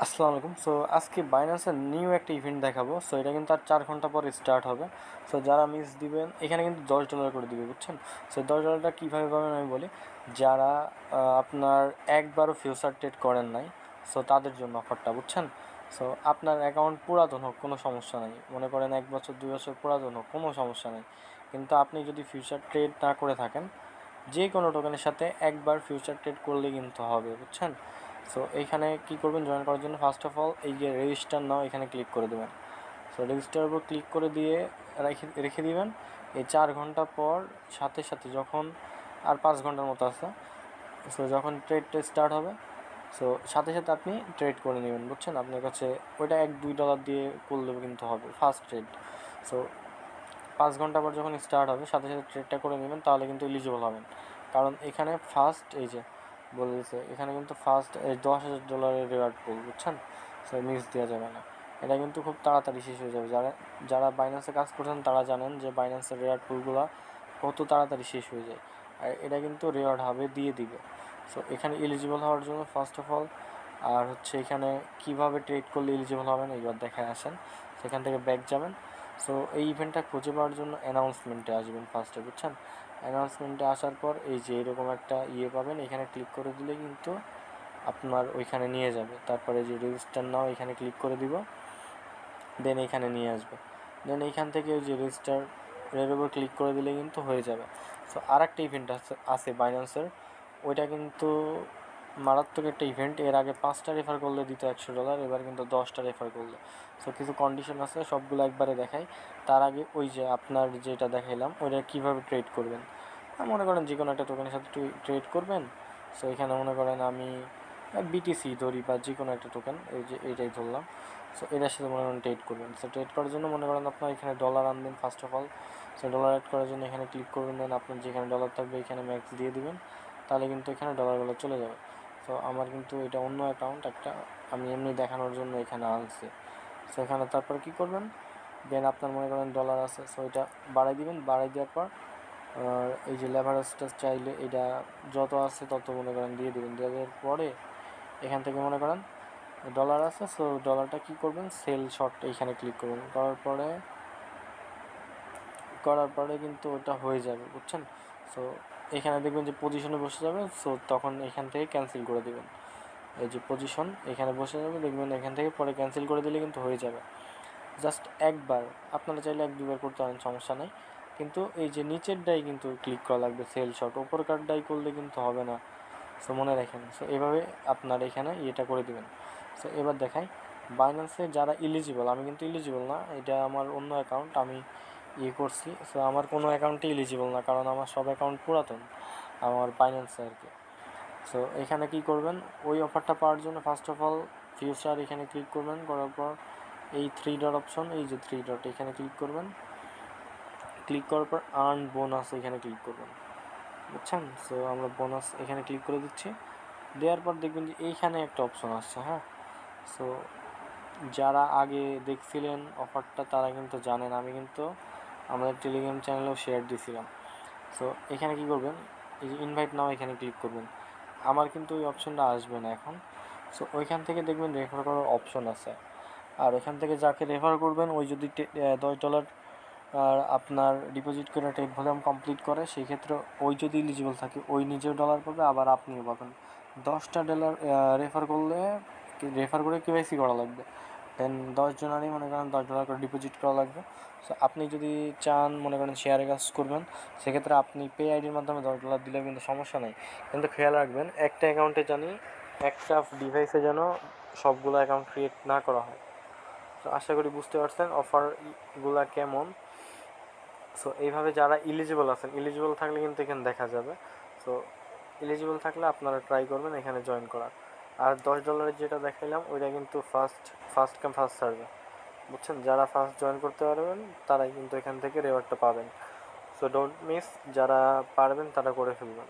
আসসালামু আলাইকুম। সো আজকে বাইন্যান্সের নিউ একটা ইভেন্ট দেখাবো। সো এটা কিন্তু আর 4 ঘন্টা পরে স্টার্ট হবে। সো যারা মিস দিবেন এখানে কিন্তু $10 করে দিবে, বুঝছেন? সো $10টা কীভাবে পাবেন আমি বলি। যারা আপনার একবারও ফিউচার ট্রেড করেন নাই, সো তাদের জন্য অফারটা, বুঝছেন? সো আপনার অ্যাকাউন্ট পুরাতন হোক কোনো সমস্যা নেই, মনে করেন 1 বছর 2 বছর পুরাতন হোক কোনো সমস্যা নেই, কিন্তু আপনি যদি ফিউচার ট্রেড না করে থাকেন, যে কোনো টোকেনের সাথে একবার ফিউচার ট্রেড করলে কিন্তু হবে, বুঝছেন? সো এইখানে কী করবেন, জয়েন করার জন্য ফার্স্ট অফ অল এই যে রেজিস্টার নাও এখানে ক্লিক করে দেবেন। সো রেজিস্টারের উপর ক্লিক করে দিয়ে রেখে দিবেন। এই 4 ঘন্টা পর সাথে সাথে যখন আর 5 ঘন্টার মতো আছে, সো যখন ট্রেডটা স্টার্ট হবে, সো সাথে সাথে আপনি ট্রেড করে নেবেন, বুঝছেন? আপনার কাছে ওইটা $1-2 দিয়ে করলে কিন্তু হবে ফার্স্ট ট্রেড। সো 5 ঘন্টা পর যখন স্টার্ট হবে সাথে সাথে ট্রেডটা করে নেবেন, তাহলে কিন্তু এলিজিবল হবেন। কারণ এখানে ফার্স্ট এই যে বলে দিচ্ছে, এখানে কিন্তু ফার্স্ট এই $10,000 রেওয়ার্ড পুল, বুঝছেন? সো মিস দেওয়া যাবে না। এটা কিন্তু খুব তাড়াতাড়ি শেষ হয়ে যাবে। যারা যারা বাইন্যান্সে কাজ করছেন তারা জানেন যে বাইন্যান্সের রেওয়ার্ড পুলগুলো কত তাড়াতাড়ি শেষ হয়ে যায়, আর এটা কিন্তু রেওয়ার্ড হবে দিয়ে দিবে। সো এখানে এলিজিবল হওয়ার জন্য ফার্স্ট অফ অল, আর হচ্ছে এখানে কীভাবে ট্রেড করলে এলিজিবল হবেন এইবার দেখায় আসেন। সেখান থেকে ব্যাক যাবেন। সো এই ইভেন্টটা খুঁজে পাওয়ার জন্য অ্যানাউন্সমেন্টে আসবেন ফার্স্টে, বুঝছেন? অ্যানাউন্সমেন্টে আসার পর এই যে এরকম একটা পাবেন, এখানে ক্লিক করে দিলে কিন্তু আপনার ওইখানে নিয়ে যাবে। তারপরে যে রেজিস্টার নাও এখানে ক্লিক করে দিব, দেন এইখানে নিয়ে আসবে। দেন এইখান থেকে ওই যে রেজিস্টারের উপর ক্লিক করে দিলে কিন্তু হয়ে যাবে। সো আর একটা ইভেন্ট আছে বাইন্যান্সের, ওইটা কিন্তু মারাত্মক একটা ইভেন্ট। এর আগে 5টা রেফার করলে দিত $100, এবার কিন্তু 10টা রেফার করলে। সো কিছু কন্ডিশন আছে, সবগুলো একবারে দেখাই। তার আগে ওই যে আপনার যেটা দেখাইলাম ওইটা কীভাবে ট্রেড করবেন। মনে করেন যে কোনো একটা টোকেনের সাথে ট্রেড করবেন। সো এখানে মনে করেন আমি বিটিসি ধরি বা যে কোনো একটা টোকেন, এই যে এইটাই ধরলাম। সো এটার সাথে মনে করেন ট্রেড করবেন। সো ট্রেড করার জন্য মনে করেন আপনার এখানে ডলার আনবেন first of all. So dollar add করার জন্য এখানে ক্লিক করবেন, দেন আপনার যেখানে ডলার থাকবে এখানে ম্যাক্স দিয়ে দিবেন, তাহলে কিন্তু এখানে ডলারগুলো চলে যাবে। সো আমার কিন্তু এটা অন্য অ্যাকাউন্ট একটা, আমি এমনি দেখানোর জন্য এখানে আনছি। সো এখানে তারপর কী করবেন, দেন আপনার মনে করেন ডলার আছে, সো এটা বাড়াই দিবেন। বাড়াই দেওয়ার পর আর এই যে লেভারেজটা চাইলে এটা যত আছে তত মনে করেন দিয়ে দেবেন। দেওয়ার পরে এখান থেকে মনে করেন ডলার আছে, সো ডলারটা কী করবেন, সেল শর্ট এইখানে ক্লিক করবেন। করার পরে কিন্তু ওটা হয়ে যাবে, বুঝছেন? সো এখানে দেখবেন যে পজিশনে বসে যাবে। সো তখন এখান থেকে ক্যান্সেল করে দেবেন। এই যে পজিশন এখানে বসে যাবে, দেখবেন এখান থেকে পরে ক্যান্সেল করে দিলে কিন্তু হয়ে যাবে। জাস্ট একবার, আপনারা চাইলে 1-2 বার করতে পারেন, সমস্যা নেই। কিন্তু এই যে নিচের ডাই কিন্তু ক্লিক করা লাগবে, সেল শর্ট। ওপরকার ডাই করলে কিন্তু হবে না। সো মনে রাখেন। সো এভাবে আপনার এখানে এটা করে দেবেন। সো এবার দেখাই বাইন্যান্সে যারা ইলিজিবল, আমি কিন্তু ইলিজিবল না, এটা আমার অন্য অ্যাকাউন্ট, আমি করছি। সো আমার কোনো অ্যাকাউন্টে ইলিজিবল না, কারণ আমার সব অ্যাকাউন্ট পুরাতন আমার বাইন্যান্সে আর কি। সো এখানে কী করবেন, ওই অফারটা পাওয়ার জন্য ফার্স্ট অফ অল ফিউচার এখানে ক্লিক করবেন। করার পর এই 3 ডট অপশন, এই যে 3 ডট এখানে ক্লিক করবেন। ক্লিক করার পর আর্ন বোনাস এখানে ক্লিক করবেন, বুঝছেন? সো আমরা বোনাস এখানে ক্লিক করে দিচ্ছি। দেওয়ার পর দেখবেন যে এইখানে একটা অপশন আসছে, হ্যাঁ। সো যারা আগে দেখছিলেন অফারটা তারা কিন্তু জানেন, আমি কিন্তু আমাদের টেলিগ্রাম চ্যানেলেও শেয়ার দিয়েছিলাম। সো এখানে কী করবেন, এই যে ইনভাইট নাও এখানে ক্লিক করবেন। আমার কিন্তু ওই অপশনটা আসবে না এখন। সো ওইখান থেকে দেখবেন রেফার করার অপশন আছে, আর এখান থেকে যাকে রেফার করবেন ওই যদি $10 আর আপনার ডিপোজিট করে ট্রেড ভলিউম কমপ্লিট করে, সেই ক্ষেত্রে ওই যদি এলিজিবল থাকে ওই নিজেও ডলার পাবে, আবার আপনিও পাবেন। $10 রেফার করে কেওয়াইসি করা লাগবে। দেন 10 জনারই মনে করেন $10 করে ডিপোজিট করা লাগবে। সো আপনি যদি চান মনে করেন শেয়ারে কাজ করবেন, সেক্ষেত্রে আপনি পে আইডির মাধ্যমে $10 দিলেও কিন্তু সমস্যা নেই। কিন্তু খেয়াল রাখবেন একটা অ্যাকাউন্টে জানি একটা ডিভাইসে যেন সবগুলো অ্যাকাউন্ট ক্রিয়েট না করা হয়। তো আশা করি বুঝতে পারছেন অফারগুলো কেমন। সো এইভাবে যারা ইলিজিবল আছেন, ইলিজিবল থাকলে কিন্তু এখানে দেখা যাবে। সো এলিজিবল থাকলে আপনারা ট্রাই করবেন এখানে জয়েন করার। আর $10 যেটা দেখাইলাম ওইটা কিন্তু ফার্স্ট কাম ফার্স্ট সার্ভে, বুঝছেন? যারা ফার্স্ট জয়েন করতে পারবেন তারাই কিন্তু এখান থেকে রেওয়ার্ডটা পাবেন। সো ডোন্ট মিস, যারা পারবেন তারা করে ফেলবেন।